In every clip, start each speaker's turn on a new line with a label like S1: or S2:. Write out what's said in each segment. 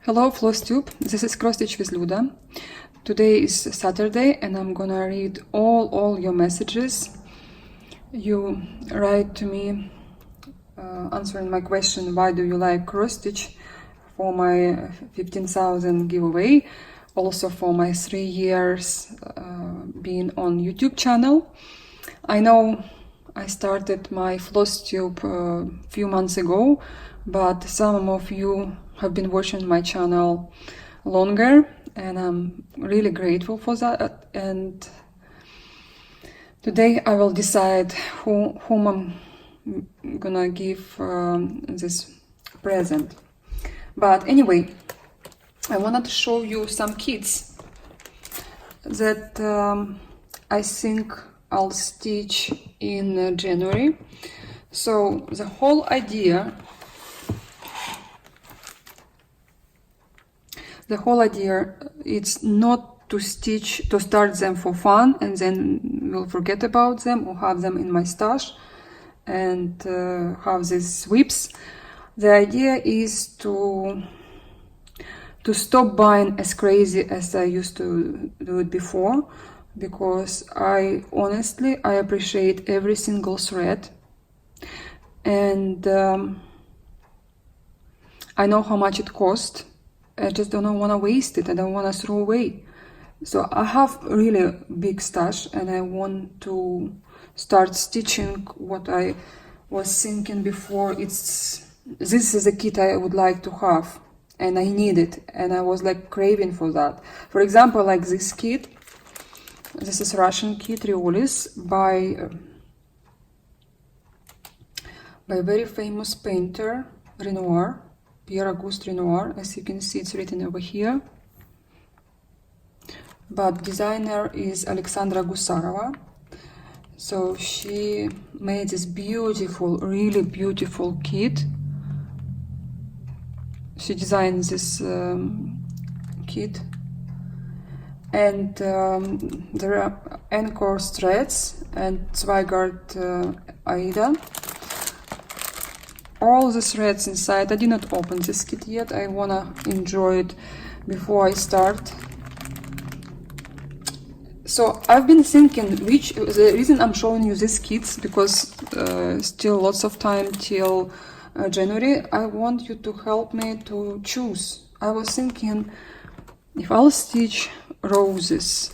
S1: Hello FLOSS, this is Cross Stitch with Luda. Today is Saturday and I'm gonna read all your messages. You write to me answering my question, why do you like cross stitch, for my 15,000 giveaway, also for my 3 years being on YouTube channel. I know I started my FLOSS a few months ago, but some of you have been watching my channel longer and I'm really grateful for that. And today I will decide whom I'm gonna give this present. But anyway, I wanted to show you some kits that I think I'll stitch in January. So the whole idea it's not to start them for fun and then we'll forget about them or have them in my stash and have these sweeps. The idea is to stop buying as crazy as I used to do it before, because I appreciate every single thread, and I know how much it costs. I just don't want to waste it. I don't want to throw away. So I have really big stash and I want to start stitching what I was thinking before. This is a kit I would like to have and I need it, and I was like craving for that. For example, like this kit, this is Russian kit Riolis by a very famous painter, Renoir, Pierre Auguste Renoir. As you can see, it's written over here, but designer is Alexandra Gusarova. So she made this beautiful, really beautiful kit. She designed this kit, and there are anchor threads and Zweigart Aida. All the threads inside. I did not open this kit yet. I wanna enjoy it before I start. So I've been thinking the reason I'm showing you these kits, because still lots of time till January. I want you to help me to choose. I was thinking if I'll stitch roses.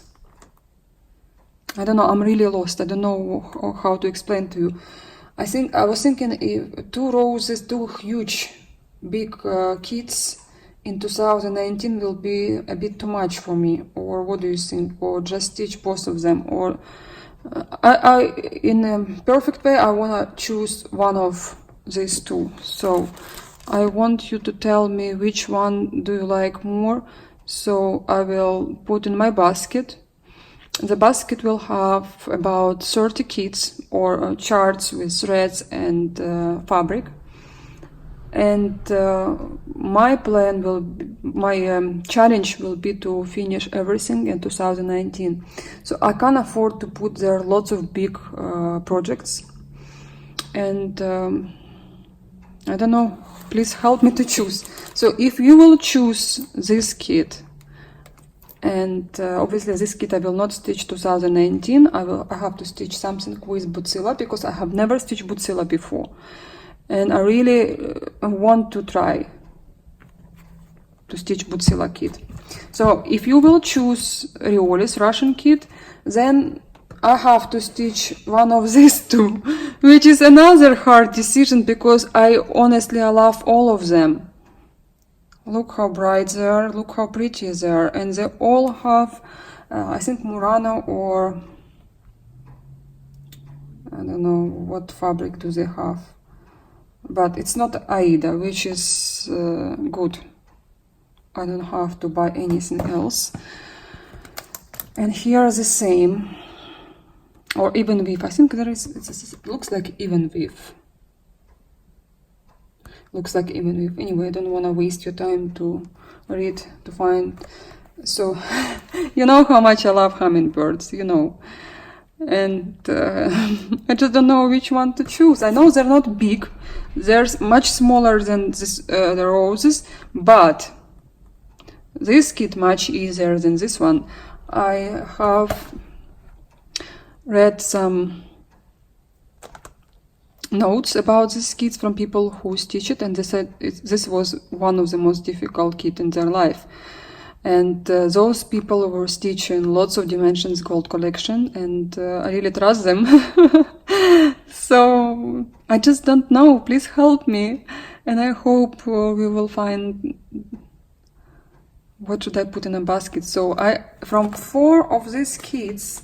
S1: I don't know, I'm really lost. I don't know how to explain to you. I was thinking if two huge big kits in 2019 will be a bit too much for me, or what do you think? Or just stitch both of them, or in a perfect way I want to choose one of these two. So I want you to tell me which one do you like more. So I will put in my basket. The basket will have about 30 kits or charts with threads and fabric. And my plan will be, my challenge will be to finish everything in 2019. So I can't afford to put there lots of big projects. And I don't know, please help me to choose. So if you will choose this kit, and obviously this kit I will not stitch 2019, I have to stitch something with Butzilla, because I have never stitched Butzilla before. And I really want to try to stitch Butzilla kit. So if you will choose Riolis Russian kit, then I have to stitch one of these two, which is another hard decision, because I love all of them. Look how bright they are, look how pretty they are, and they all have, I think Murano, or I don't know what fabric do they have, but it's not Aida, which is good. I don't have to buy anything else. And here the same, or even weave. I think there is, it looks like even weave. Looks like even weave. Anyway, I don't want to waste your time to read, to find. So, you know how much I love hummingbirds, you know. And I just don't know which one to choose. I know they're not big. They're much smaller than the roses, but this kit much easier than this one. I have read some notes about this kit from people who stitch it, and they said this was one of the most difficult kit in their life. And those people were stitching lots of dimensions gold collection, and I really trust them. So I just don't know, please help me. And I hope we will find what should I put in a basket. So from 4 of these kits,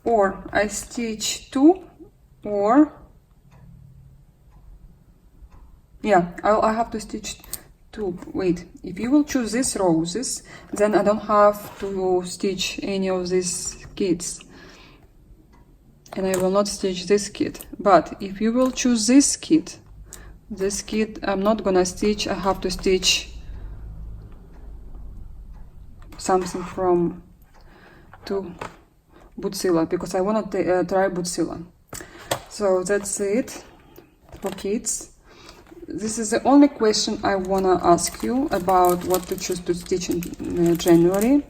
S1: or I stitch 2, or yeah, I have to stitch 2. Wait, if you will choose these roses, then I don't have to stitch any of these kits, and I will not stitch this kit. But if you will choose this kit I'm not gonna stitch. I have to stitch something from to Butzilla, because I want to try Butzilla. So that's it for kids. This is the only question I wanna ask you about what to choose to stitch in January,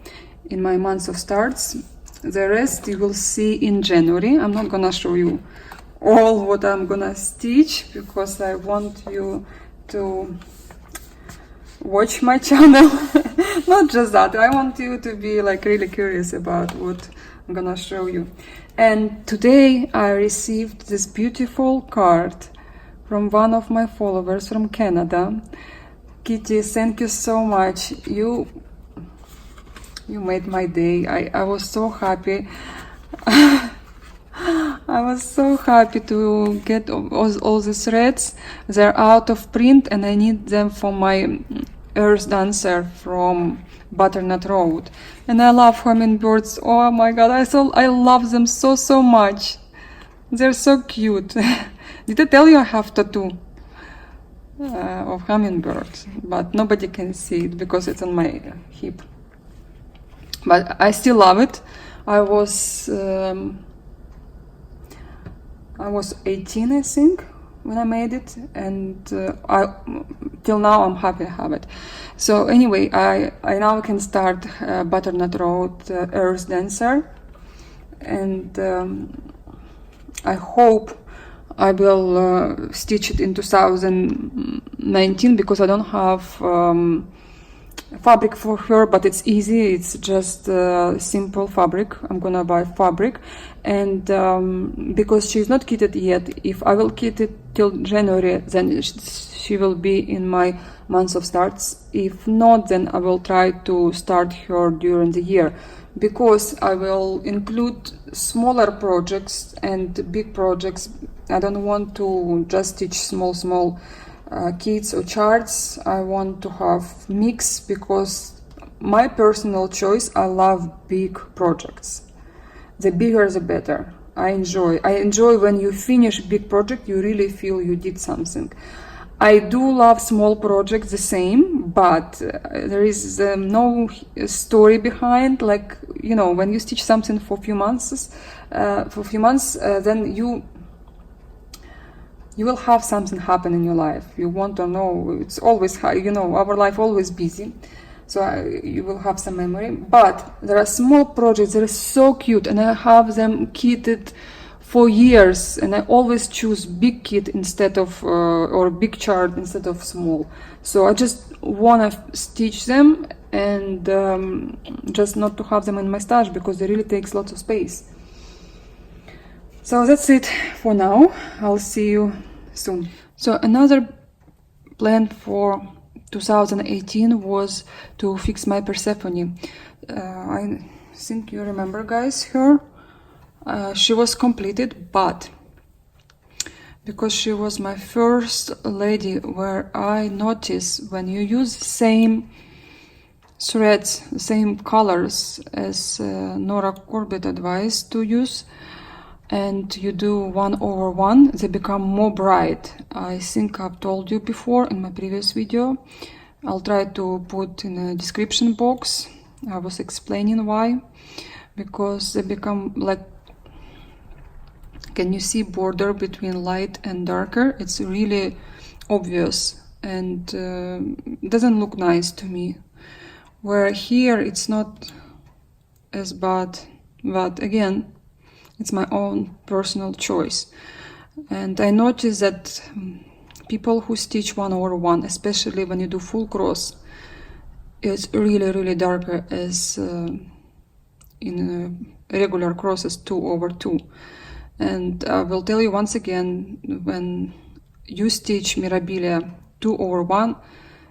S1: in my month of starts. The rest you will see in January. I'm not gonna show you all what I'm gonna stitch, because I want you to watch my channel. Not just that, I want you to be like really curious about what I'm gonna show you. And today I received this beautiful card from one of my followers from Canada. Kitty, thank you so much. You made my day. I was so happy. I was so happy to get all these threads. They're out of print and I need them for my Earth Dancer from Butternut Road. And I love hummingbirds. Oh my god, I love them so much. They're so cute. Did I tell you I have tattoo of hummingbirds? But nobody can see it because it's on my hip. But I still love it. I was 18, I think, when I made it, and till now I'm happy I have it. So anyway, I now can start Butternut Road Earth Dancer, and I hope I will stitch it in 2019, because I don't have fabric for her, but it's easy. It's just simple fabric. I'm gonna buy fabric, and because she's not kitted yet, if I will kit it till January, then she will be in my month of starts. If not, then I will try to start her during the year, because I will include smaller projects and big projects. I don't want to just stitch small kits or charts. I want to have mix, because my personal choice, I love big projects. The bigger the better. I enjoy when you finish a big project, you really feel you did something. I do love small projects the same, but there is no story behind. Like, you know, when you stitch something for a few months, then you will have something happen in your life. You want to know, it's always, you know, our life always busy, so you will have some memory. But there are small projects that are so cute, and I have them kitted for years, and I always choose big kit instead of or big chart instead of small. So I just want to stitch them, and just not to have them in my stash, because they really takes lots of space. So that's it for now. I'll see you soon. So another plan for 2018 was to fix my Persephone. I think you remember, guys, her. She was completed, but because she was my first lady, where I noticed when you use same threads, same colors as Nora Corbett advised to use, and you do 1/1, they become more bright. I think I've told you before in my previous video. I'll try to put in a description box. I was explaining why. Because they become like, can you see border between light and darker? It's really obvious, and doesn't look nice to me. where here it's not as bad, but again, it's my own personal choice. And I noticed that people who stitch 1/1, especially when you do full cross, it's really darker as in regular crosses 2/2. And I will tell you once again, when you stitch Mirabilia 2/1,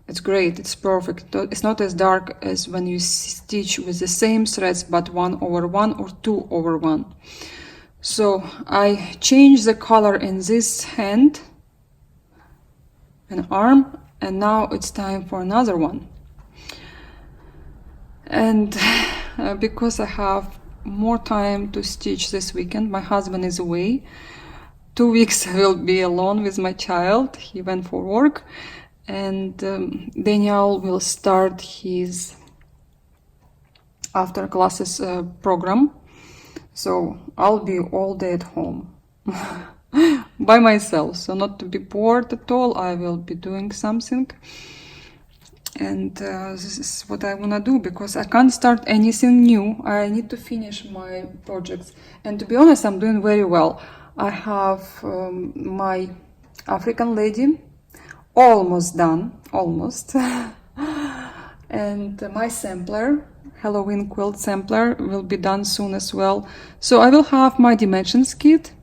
S1: it's great, it's perfect. It's not as dark as when you stitch with the same threads but 1/1 or 2/1. So I changed the color in this hand and arm, and now it's time for another one. And because I have more time to stitch this weekend, my husband is away. 2 weeks I will be alone with my child. He went for work, and Daniel will start his after classes program. So I'll be all day at home by myself. So not to be bored at all, I will be doing something. And this is what I want to do, because I can't start anything new. I need to finish my projects. And to be honest, I'm doing very well. I have my African lady almost done, almost. And my sampler, Halloween quilt sampler, will be done soon as well. So I will have my dimensions kit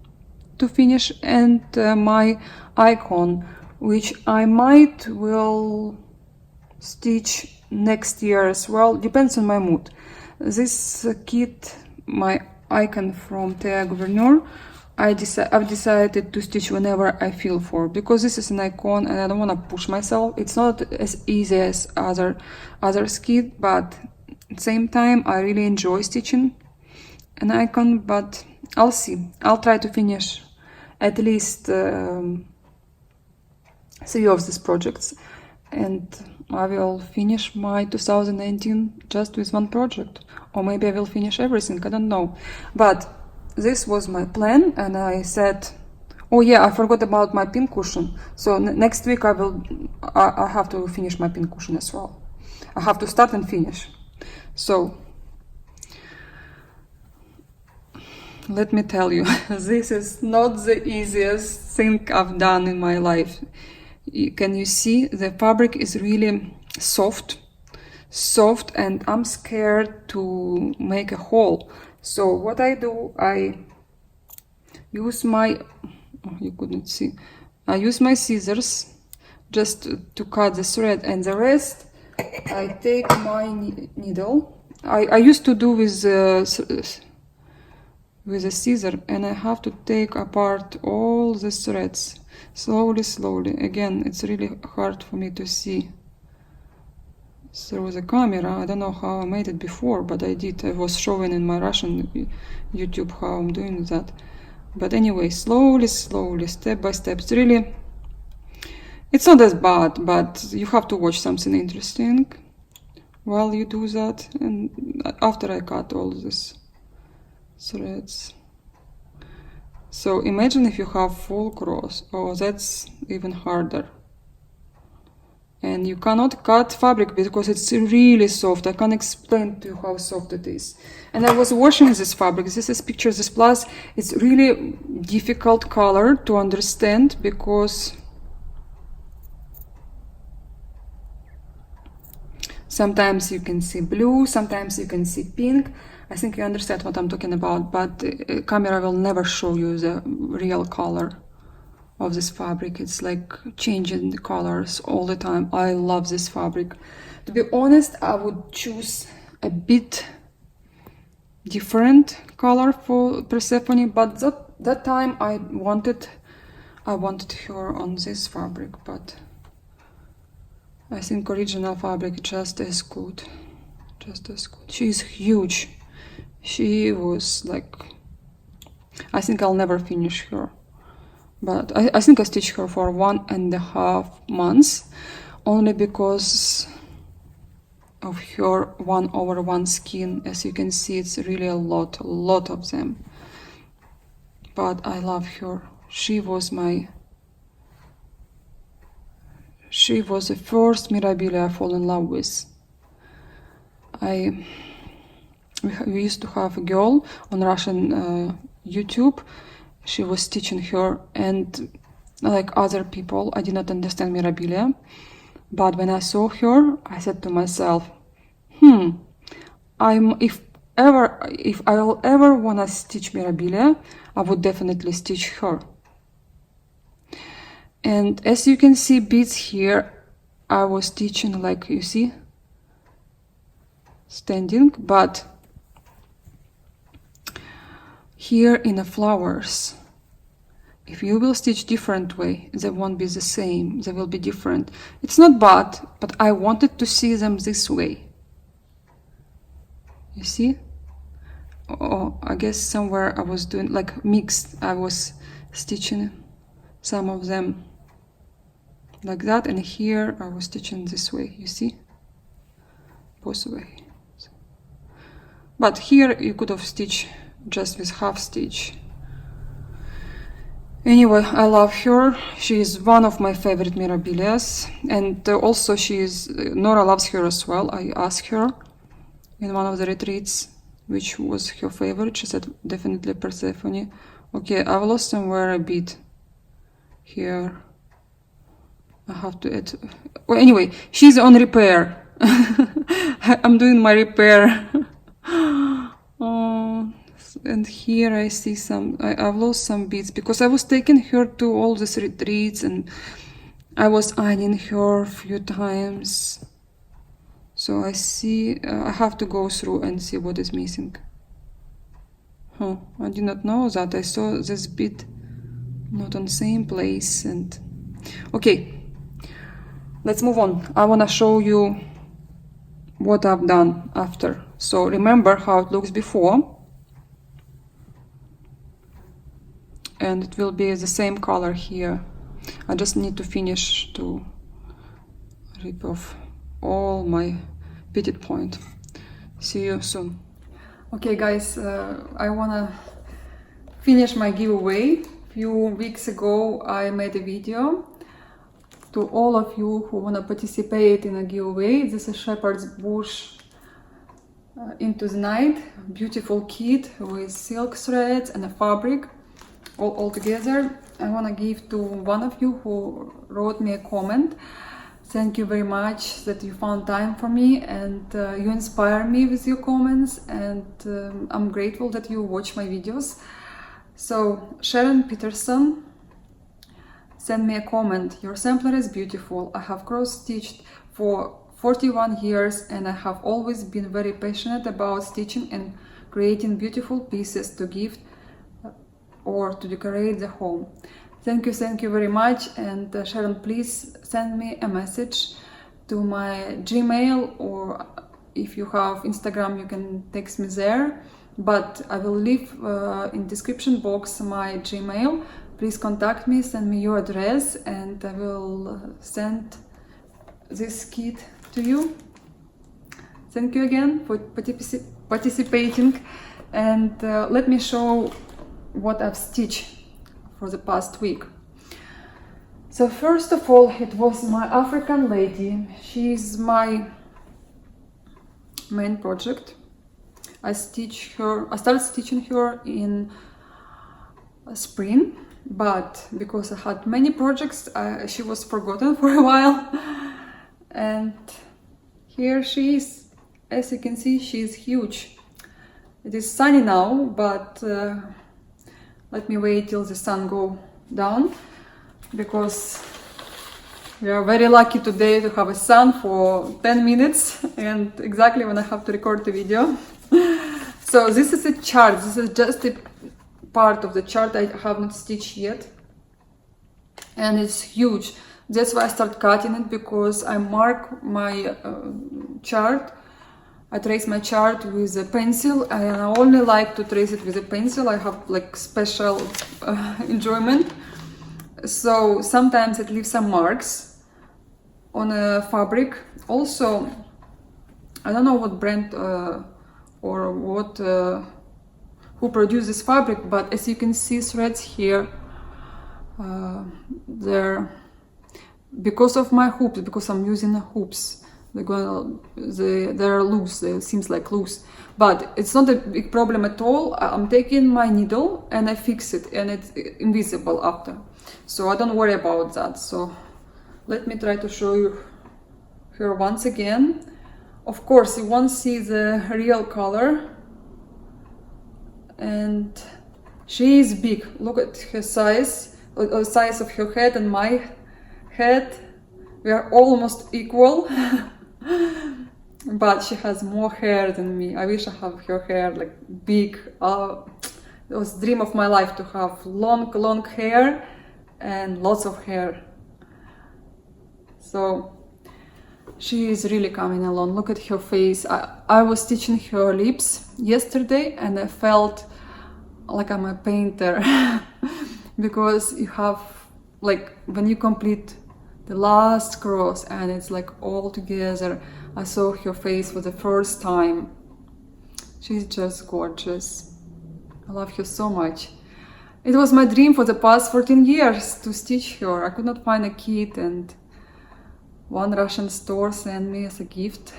S1: to finish, and my icon, which I might will stitch next year as well, depends on my mood. This kit, my icon from Thea Gouverneur, I've decided to stitch whenever I feel for, because this is an icon and I don't want to push myself. It's not as easy as other kit, but at the same time I really enjoy stitching an icon. But I'll see. I'll try to finish at least 3 of these projects, and I will finish my 2019 just with one project, or maybe I will finish everything, I don't know. But this was my plan, and I said, oh yeah, I forgot about my pin cushion. So next week I have to finish my pin cushion as well. I have to start and finish. So let me tell you, this is not the easiest thing I've done in my life. Can you see the fabric is really soft, and I'm scared to make a hole. So what I do, I use my, you couldn't see, I use my scissors just to cut the thread, and the rest I take my needle. I used to do with a scissor, and I have to take apart all the threads. Slowly. Again, it's really hard for me to see through the camera. I don't know how I made it before, but I did. I was showing in my Russian YouTube how I'm doing that. But anyway, slowly, step by step. It's not as bad, but you have to watch something interesting while you do that. And after I cut all these threads. So imagine if you have full cross. Oh, that's even harder. And you cannot cut fabric because it's really soft. I can't explain to you how soft it is. And I was washing this fabric. This is Pictures This Plus. It's really difficult color to understand, because sometimes you can see blue, sometimes you can see pink. I think you understand what I'm talking about, but camera will never show you the real color of this fabric. It's like changing the colors all the time. I love this fabric. To be honest, I would choose a bit different color for Persephone, but that time I wanted her on this fabric, but I think original fabric just as good. She's huge. She was like, I think I'll never finish her, but I think I stitched her for 1.5 months, only because of her 1/1 skin. As you can see, it's really a lot of them. But I love her. She was the first Mirabilia I fall in love with. we used to have a girl on Russian YouTube. She was teaching her, and like other people, I did not understand Mirabilia. But when I saw her, I said to myself, if I'll ever wanna stitch Mirabilia, I would definitely stitch her. And as you can see, beads here, I was stitching, like you see, standing, but here in the flowers, if you will stitch different way, they won't be the same, they will be different. It's not bad, but I wanted to see them this way. You see? Oh, I guess somewhere I was doing like mixed. I was stitching some of them like that, and here I was stitching this way. You see? Both way. But here you could have stitched just with half stitch. Anyway, I love her. She is one of my favorite Mirabilias, and also Nora loves her as well. I asked her in one of the retreats which was her favorite. She said definitely Persephone. Okay, I've lost somewhere a bit here. I have to add. Well, anyway, she's on repair. I'm doing my repair. Oh, and here I see I've lost some beads because I was taking her to all these retreats and I was ironing her a few times. So I see, I have to go through and see what is missing. I did not know that. I saw this bead not on the same place. And okay, let's move on. I want to show you what I've done after. So remember how it looks before, and it will be the same color here. I just need to finish to rip off all my pitted point. See you soon. Okay guys, I wanna finish my giveaway. A few weeks ago I made a video to all of you who wanna participate in a giveaway. This is Shepherd's Bush Into the Night, beautiful kit with silk threads and a fabric all together. I want to give to one of you who wrote me a comment. Thank you very much that you found time for me, and you inspire me with your comments, and I'm grateful that you watch my videos. So Sharon Peterson send me a comment. Your sampler is beautiful. I have cross-stitched for 41 years and I have always been very passionate about stitching and creating beautiful pieces to gift or to decorate the home. Thank you very much. And Sharon, please send me a message to my Gmail, or if you have Instagram you can text me there, but I will leave in description box my Gmail. Please contact me, send me your address, and I will send this kit to you. Thank you again for participating, and let me show what I've stitched for the past week. So first of all, it was my African lady. She's my main project. I started stitching her in spring, but because I had many projects, she was forgotten for a while. And here she is. As you can see, she is huge. It is sunny now, but let me wait till the sun go down, because we are very lucky today to have a sun for 10 minutes and exactly when I have to record the video. So this is a chart. This is just a part of the chart I have not stitched yet, and it's huge. That's why I start cutting it, because I mark my chart. I trace my chart with a pencil, and I only like to trace it with a pencil. I have like special enjoyment. So sometimes it leaves some marks on a fabric. Also, I don't know what brand or what who produced this fabric, but as you can see, threads here, they're, because of my hoops, because I'm using hoops, they're loose, they seems like loose, but it's not a big problem at all. I'm taking my needle and I fix it, and it's invisible after, so I don't worry about that. So let me try to show you her once again. Of course, you won't see the real color, and she is big. Look at her size, the size of her head and my head. We are almost equal. But she has more hair than me. I wish I have her hair like big. It was the dream of my life to have long hair and lots of hair. So she is really coming along. Look at her face. I was stitching her lips yesterday and I felt like I'm a painter. Because you have, like, when you complete the last cross and it's like all together. I saw her face for the first time. She's just gorgeous. I love her so much. It was my dream for the past 14 years to stitch her. I could not find a kit, and one Russian store sent me as a gift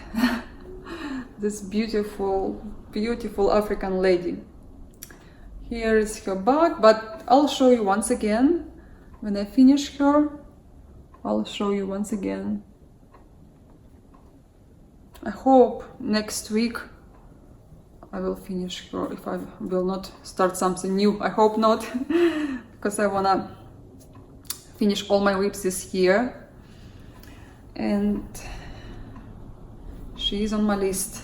S1: this beautiful African lady. Here is her back, but I'll show you once again when I finish her. I'll show you once again. I hope next week I will finish her, if I will not start something new. I hope not, because I wanna finish all my whips this year. And she is on my list.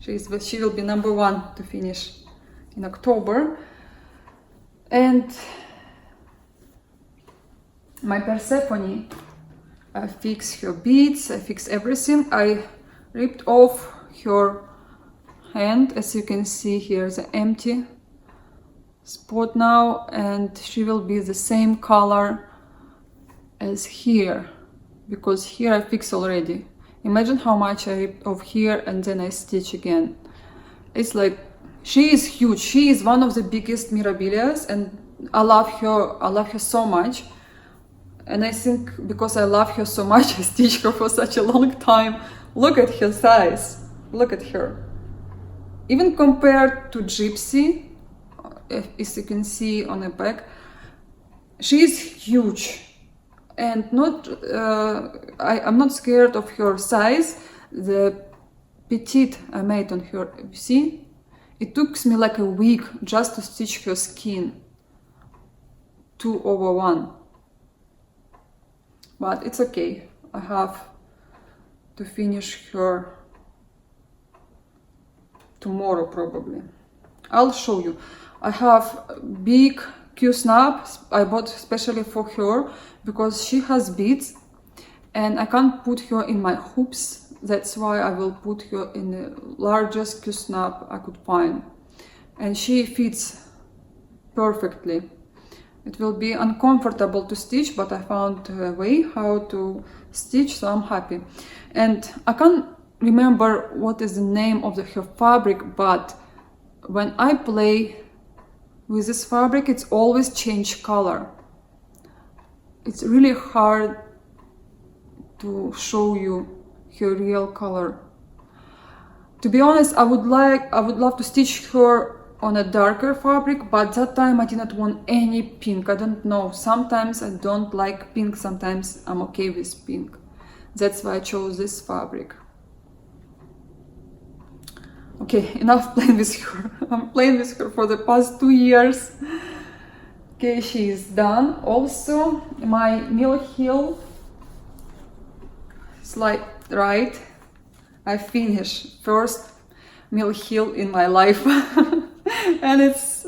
S1: She will be number 1 to finish in October. And my Persephone, I fixed her beads, I fixed everything. I ripped off her hand, as you can see here, the empty spot now, and she will be the same color as here, because here I fixed already. Imagine how much I ripped off here and then I stitch again. It's like, she is huge. She is one of the biggest Mirabilias, and I love her so much. And I think because I love her so much, I stitched her for such a long time. Look at her size. Look at her. Even compared to Gypsy, as you can see on the back, she is huge. And I'm not scared of her size. The petite I made on her, you see? It took me like a week just to stitch her skin. 2/1. But it's okay. I have to finish her tomorrow probably. I'll show you. I have big Q-snap I bought especially for her because she has beads and I can't put her in my hoops. That's why I will put her in the largest Q-snap I could find. And she fits perfectly. It will be uncomfortable to stitch, but I found a way how to stitch, so I'm happy. And I can't remember what is the name of her fabric, but when I play with this fabric, it's always change color. It's really hard to show you her real color. To be honest, I would love to stitch her on a darker fabric, but that time I did not want any pink. I don't know, sometimes I don't like pink, sometimes I'm okay with pink. That's why I chose this fabric. Okay, enough playing with her. I'm playing with her for the past 2 years. Okay, she is done. Also, my mill heel slide right. I finished first mill heel in my life. And it's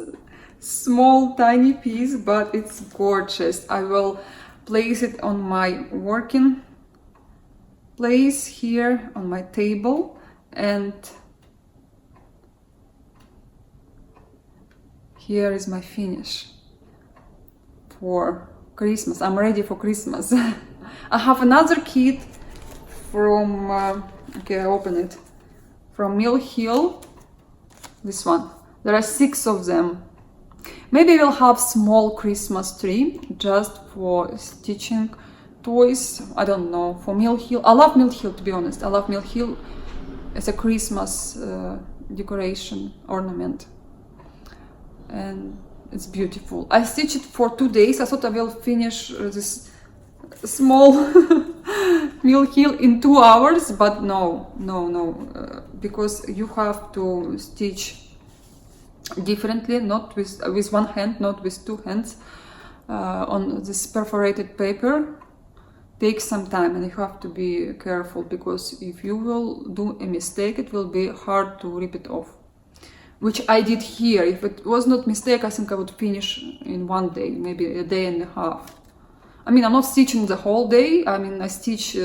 S1: small tiny piece, but it's gorgeous. I will place it on my working place here on my table, and here is my finish for Christmas. I'm ready for Christmas. I have another kit from okay, I open it, from Mill Hill, this one. There are 6 of them. Maybe we'll have small Christmas tree just for stitching toys, I don't know, for Mill Hill. I love Mill Hill, to be honest. I love Mill Hill as a Christmas decoration ornament, and it's beautiful. I stitched it for 2 days. I thought I will finish this small Mill Hill in 2 hours, but no, because you have to stitch differently, not with one hand, not with 2 hands, on this perforated paper. Takes some time, and you have to be careful, because if you will do a mistake, it will be hard to rip it off, which I did here. If it was not mistake, I think I would finish in 1 day, maybe a day and a half. I mean, I'm not stitching the whole day. I mean, I stitch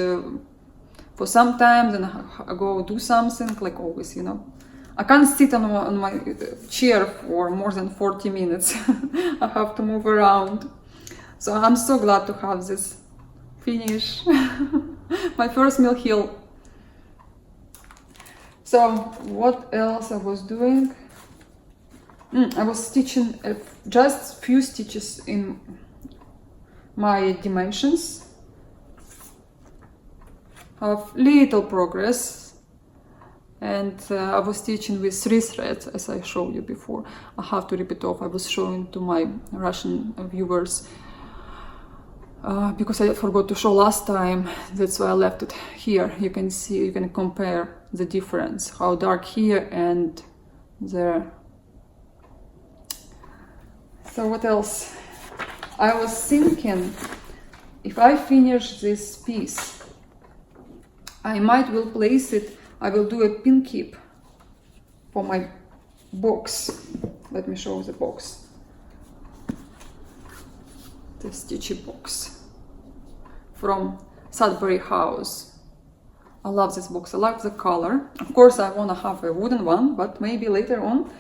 S1: for some time, then I go do something, like always, you know. I can't sit on my chair for more than 40 minutes. I have to move around. So I'm so glad to have this finish. My first Mill Hill. So what else I was doing? I was stitching just few stitches in my dimensions. I have little progress, and I was stitching with 3 threads, as I showed you before. I have to rip it off. I was showing to my Russian viewers because I forgot to show last time. That's why I left it here. You can see, you can compare the difference, how dark here and there. So what else? I was thinking, if I finish this piece, I might will place it, I will do a pin keep for my box. Let me show the box. The stitchy box from Sudbury House. I love this box. I like the color. Of course, I want to have a wooden one, but maybe later on.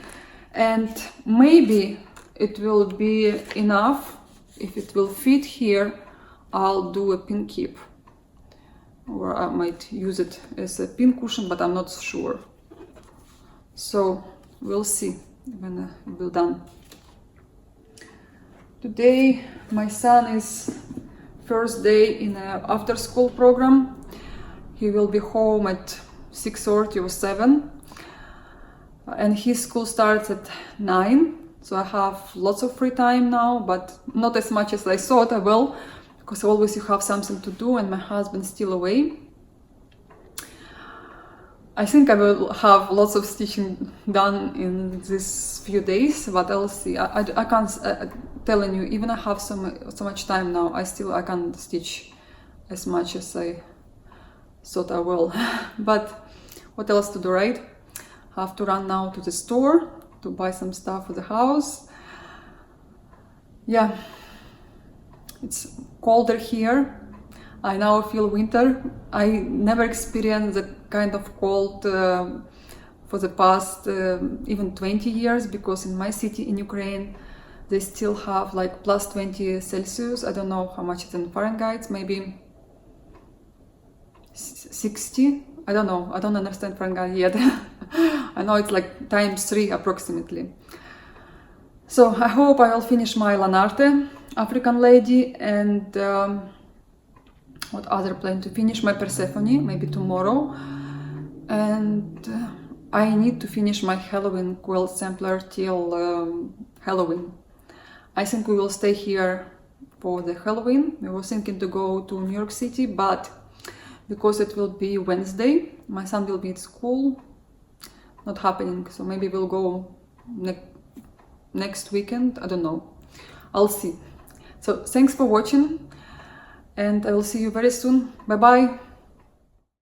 S1: And maybe it will be enough. If it will fit here, I'll do a pin keep. Or I might use it as a pin cushion, but I'm not sure. So we'll see when it will be done. Today my son is first day in an after school program. He will be home at 6:30 or 7, and his school starts at 9. So I have lots of free time now, but not as much as I thought I will, because always you have something to do, and my husband's still away. I think I will have lots of stitching done in these few days, but I'll see. I can't, telling you, even I have so much time now, I can't stitch as much as I thought I will. But what else to do, right? I have to run now to the store to buy some stuff for the house. Yeah, it's colder here. I now feel winter. I never experienced the kind of cold for the past even 20 years, because in my city in Ukraine they still have like plus 20 Celsius. I don't know how much it's in Fahrenheit, maybe 60. I don't know. I don't understand Fahrenheit yet. I know it's like ×3 approximately. So I hope I will finish my Lanarte, African lady, and what other plan to finish? My Persephone, maybe tomorrow. And I need to finish my Halloween quilt sampler till Halloween. I think we will stay here for the Halloween. We were thinking to go to New York City, but because it will be Wednesday, my son will be at school, not happening. So maybe we'll go next weekend. I don't know. I'll see. So thanks for watching, and I will see you very soon. Bye bye.